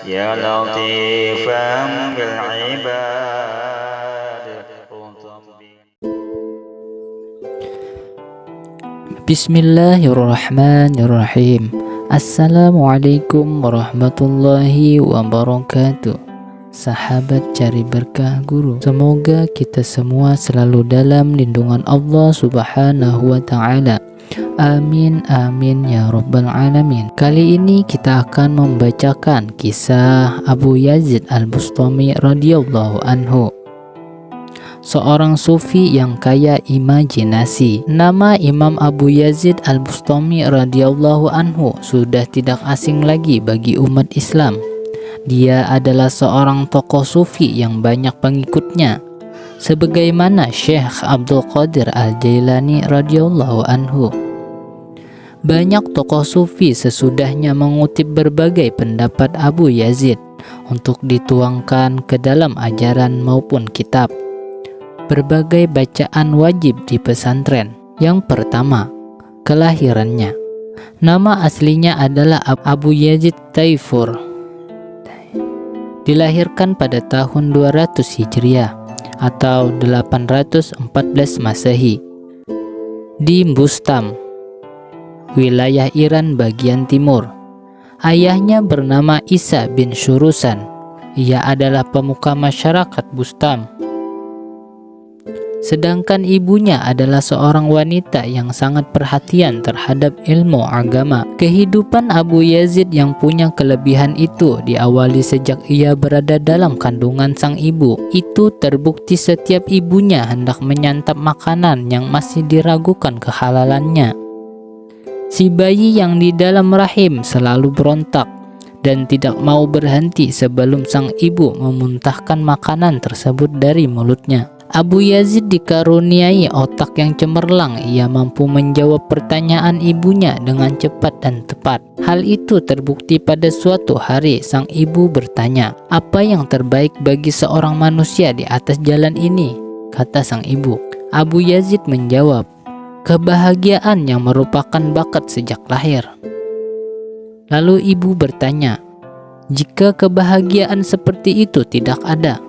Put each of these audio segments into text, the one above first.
يا لطيفا بالعباد. Bismillahirrahmanirrahim. Assalamualaikum warahmatullahi wabarakatuh. Sahabat cari berkah guru, semoga kita semua selalu dalam lindungan Allah Subhanahu wa ta'ala. Amin amin ya rabbal alamin. Kali ini kita akan membacakan kisah Abu Yazid Al-Bustami radhiyallahu anhu, seorang sufi yang kaya imajinasi. Nama Imam Abu Yazid Al-Bustami radhiyallahu anhu sudah tidak asing lagi bagi umat Islam. Dia adalah seorang tokoh sufi yang banyak pengikutnya, sebagaimana Syekh Abdul Qadir Al-Jailani radhiyallahu anhu. Banyak tokoh sufi sesudahnya mengutip berbagai pendapat Abu Yazid untuk dituangkan ke dalam ajaran maupun kitab. Berbagai bacaan wajib di pesantren. Yang pertama, kelahirannya. Nama aslinya adalah Abu Yazid Taifur. Dilahirkan pada tahun 200 Hijriah atau 814 Masehi di Bustam, wilayah Iran bagian timur. Ayahnya bernama Isa bin Syurusan. Ia adalah pemuka masyarakat Bustam. Sedangkan ibunya adalah seorang wanita yang sangat perhatian terhadap ilmu agama. Kehidupan Abu Yazid yang punya kelebihan itu diawali sejak ia berada dalam kandungan sang ibu. Itu terbukti setiap ibunya hendak menyantap makanan yang masih diragukan kehalalannya. Si bayi yang di dalam rahim selalu berontak dan tidak mau berhenti sebelum sang ibu memuntahkan makanan tersebut dari mulutnya. Abu Yazid dikaruniai otak yang cemerlang. Ia mampu menjawab pertanyaan ibunya dengan cepat dan tepat. Hal itu terbukti pada suatu hari sang ibu bertanya, "Apa yang terbaik bagi seorang manusia di atas jalan ini?" kata sang ibu. Abu Yazid menjawab, "Kebahagiaan yang merupakan bakat sejak lahir." Lalu ibu bertanya, "Jika kebahagiaan seperti itu tidak ada?"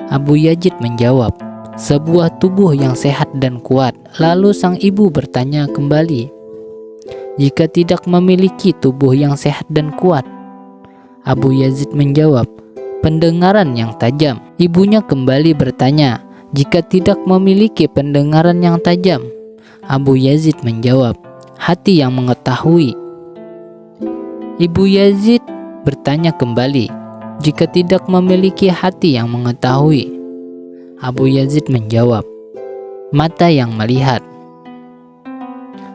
Abu Yazid menjawab, "Sebuah tubuh yang sehat dan kuat." Lalu sang ibu bertanya kembali, "Jika tidak memiliki tubuh yang sehat dan kuat?" Abu Yazid menjawab, "Pendengaran yang tajam." Ibunya kembali bertanya, "Jika tidak memiliki pendengaran yang tajam?" Abu Yazid menjawab, "Hati yang mengetahui." Ibu Yazid bertanya kembali, "Jika tidak memiliki hati yang mengetahui?" Abu Yazid menjawab, "Mata yang melihat."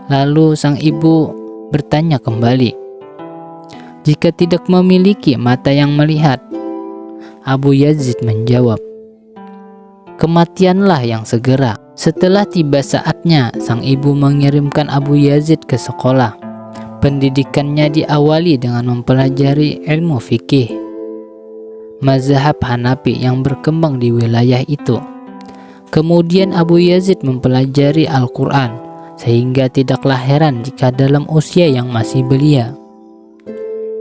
Lalu sang ibu bertanya kembali, "Jika tidak memiliki mata yang melihat?" Abu Yazid menjawab, "Kematianlah yang segera." Setelah tiba saatnya, sang ibu mengirimkan Abu Yazid ke sekolah. Pendidikannya diawali dengan mempelajari ilmu fikih, mazhab Hanafi yang berkembang di wilayah itu. Kemudian Abu Yazid mempelajari Al-Quran, sehingga tidaklah heran jika dalam usia yang masih belia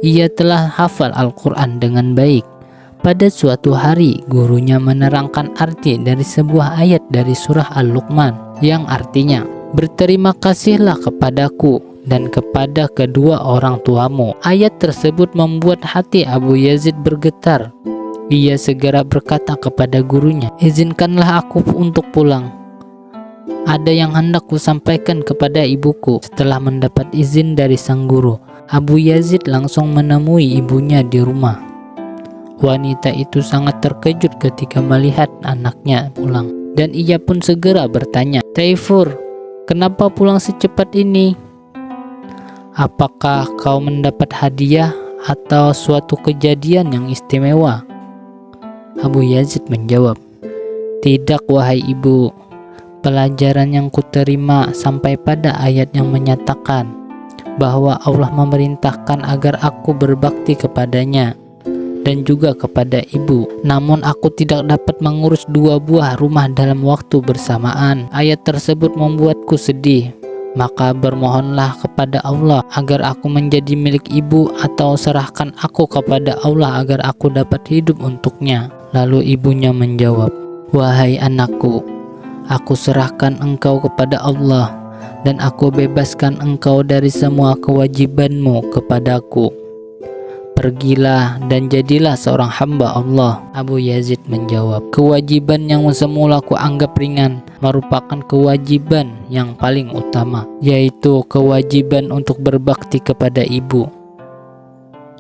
ia telah hafal Al-Quran dengan baik. Pada suatu hari, gurunya menerangkan arti dari sebuah ayat dari surah Al-Luqman yang artinya, "Berterima kasihlah kepadaku dan kepada kedua orang tuamu." Ayat tersebut membuat hati Abu Yazid bergetar. Ia segera berkata kepada gurunya, "Izinkanlah aku untuk pulang. Ada yang hendak kusampaikan kepada ibuku." Setelah mendapat izin dari sang guru, Abu Yazid langsung menemui ibunya di rumah. Wanita itu sangat terkejut ketika melihat anaknya pulang, dan ia pun segera bertanya, "Taifur, kenapa pulang secepat ini? Apakah kau mendapat hadiah atau suatu kejadian yang istimewa?" Abu Yazid menjawab, "Tidak wahai ibu, pelajaran yang kuterima sampai pada ayat yang menyatakan bahwa Allah memerintahkan agar aku berbakti kepadanya dan juga kepada ibu. Namun aku tidak dapat mengurus dua buah rumah dalam waktu bersamaan. Ayat tersebut membuatku sedih. maka bermohonlah kepada Allah agar aku menjadi milik ibu, atau serahkan aku kepada Allah agar aku dapat hidup untuknya. Lalu ibunya menjawab, "Wahai anakku, aku serahkan engkau kepada Allah, dan aku bebaskan engkau dari semua kewajibanmu kepadaku. Pergilah dan jadilah seorang hamba Allah." Abu Yazid menjawab, "Kewajiban yang semula ku anggap ringan merupakan kewajiban yang paling utama, yaitu kewajiban untuk berbakti kepada ibu.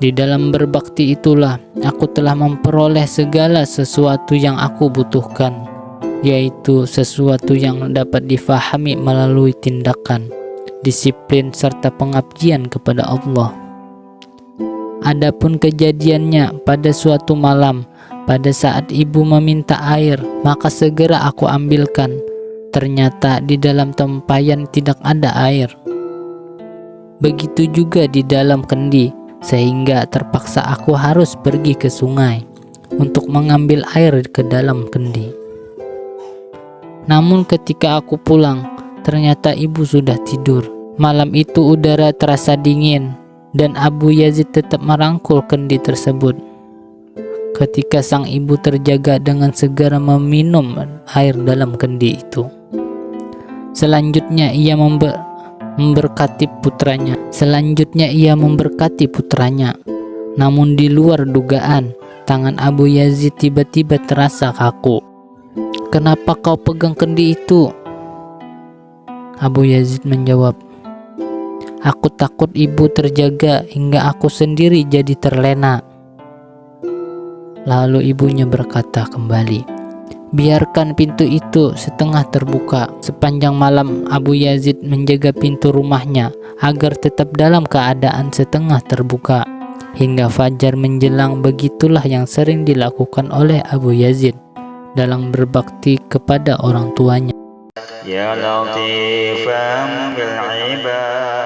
Di dalam berbakti itulah aku telah memperoleh segala sesuatu yang aku butuhkan, yaitu sesuatu yang dapat difahami melalui tindakan, disiplin, serta pengabdian kepada Allah. Adapun kejadiannya pada suatu malam, pada saat ibu meminta air, maka segera aku ambilkan. Ternyata di dalam tempayan tidak ada air. Begitu juga di dalam kendi, sehingga terpaksa aku harus pergi ke sungai untuk mengambil air ke dalam kendi. Namun ketika aku pulang, ternyata ibu sudah tidur. Malam itu udara terasa dingin, dan Abu Yazid tetap merangkul kendi tersebut. Ketika sang ibu terjaga dengan segera meminum air dalam kendi itu. Selanjutnya ia memberkati putranya. Namun di luar dugaan, tangan Abu Yazid tiba-tiba terasa kaku. "Kenapa kau pegang kendi itu?" Abu Yazid menjawab, "Aku takut ibu terjaga hingga aku sendiri jadi terlena." Lalu ibunya berkata kembali, "Biarkan pintu itu setengah terbuka." Sepanjang malam Abu Yazid menjaga pintu rumahnya agar tetap dalam keadaan setengah terbuka. Hingga fajar menjelang. Begitulah yang sering dilakukan oleh Abu Yazid dalam berbakti kepada orang tuanya. Ya latifan bil ibad